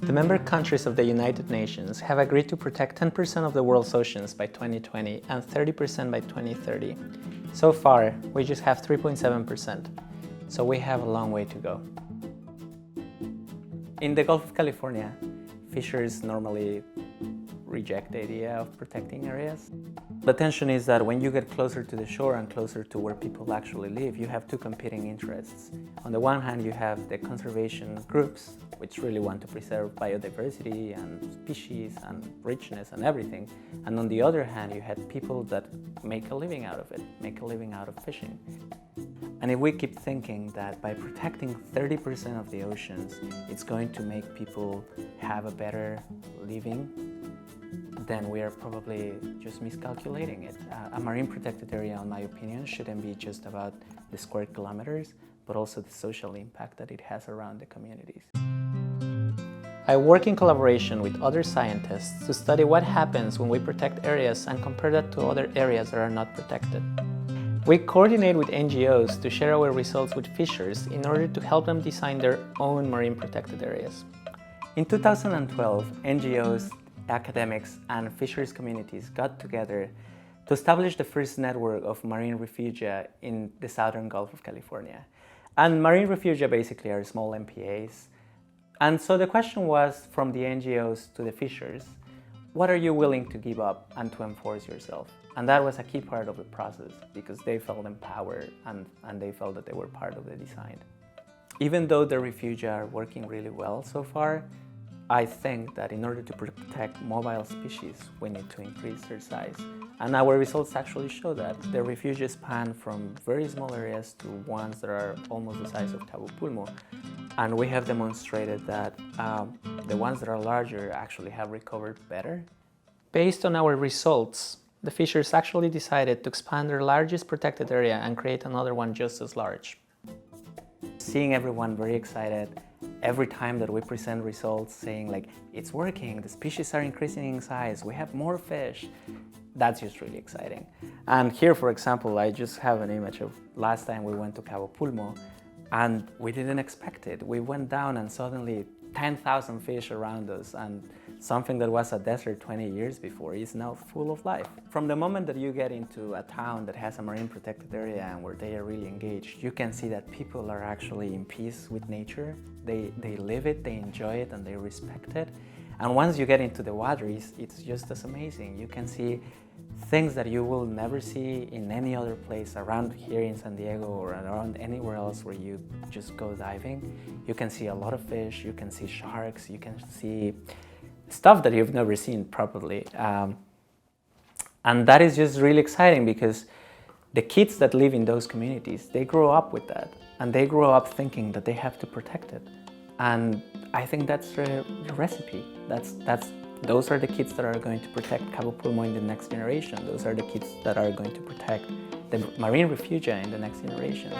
The member countries of the United Nations have agreed to protect 10% of the world's oceans by 2020 and 30% by 2030. So far, we just have 3.7%, so we have a long way to go. In the Gulf of California, fishers normally reject the idea of protecting areas. The tension is that when you get closer to the shore and closer to where people actually live, you have two competing interests. On the one hand, you have the conservation groups, which really want to preserve biodiversity and species and richness and everything. And on the other hand, you have people that make a living out of it, make a living out of fishing. And if we keep thinking that by protecting 30% of the oceans, it's going to make people have a better living, then we are probably just miscalculating it. A marine protected area, in my opinion, shouldn't be just about the square kilometers, but also the social impact that it has around the communities. I work in collaboration with other scientists to study what happens when we protect areas and compare that to other areas that are not protected. We coordinate with NGOs to share our results with fishers in order to help them design their own marine protected areas. In 2012, NGOs, academics, and fishers communities got together to establish the first network of marine refugia in the southern Gulf of California. And marine refugia basically are small MPAs. And so the question was from the NGOs to the fishers, what are you willing to give up and to enforce yourself? And that was a key part of the process because they felt empowered and they felt that they were part of the design. Even though the refugia are working really well so far, I think that in order to protect mobile species, we need to increase their size. And our results actually show that. The refugia span from very small areas to ones that are almost the size of Cabo Pulmo. And we have demonstrated that the ones that are larger actually have recovered better. Based on our results, the fishers actually decided to expand their largest protected area and create another one just as large. Seeing everyone very excited every time that we present results saying like, it's working, the species are increasing in size, we have more fish, that's just really exciting. And here, for example, I just have an image of last time we went to Cabo Pulmo and we didn't expect it. We went down and suddenly 10,000 fish around us, and something that was a desert 20 years before is now full of life. From the moment that you get into a town that has a marine protected area and where they are really engaged, you can see that people are actually in peace with nature. They live it, they enjoy it, and they respect it. And once you get into the water, it's just as amazing. You can see things that you will never see in any other place around here in San Diego or around anywhere else where you just go diving. You can see a lot of fish, you can see sharks, you can see stuff that you've never seen properly. And that is just really exciting because the kids that live in those communities, they grow up with that and they grow up thinking that they have to protect it. And I think that's the recipe. Those are the kids that are going to protect Cabo Pulmo in the next generation. Those are the kids that are going to protect the marine refugia in the next generation.